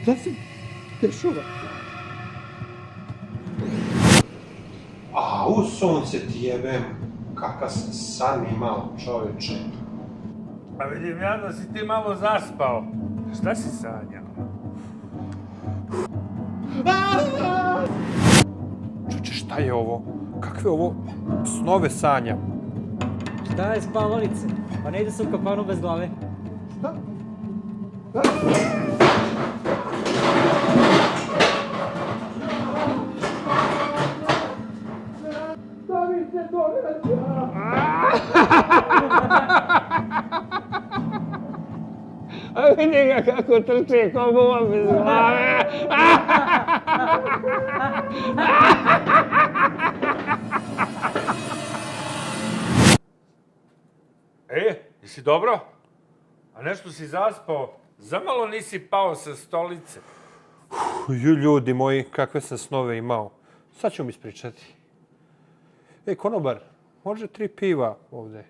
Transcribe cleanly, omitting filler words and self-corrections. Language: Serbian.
Šta se dešava? A, u sunce ti jebem, kakav sam san imao, čoveče. Pa vidim ja da si ti malo zaspao. Šta si sanjao? Čoče, šta je ovo? Kakve ovo snove sanjam? Šta je spavalice? Pa ne ide se u kafanu bez glave. Šta? Šta mi se događa? A vidi ga kako trči ko buva bez glave. Jesi dobro? A nešto si zaspao? Zamalo nisi pao sa stolice. Ljudi moji, kakve sam snove imao. Sad ću mi ispričati. Konobar, može 3 piva ovde?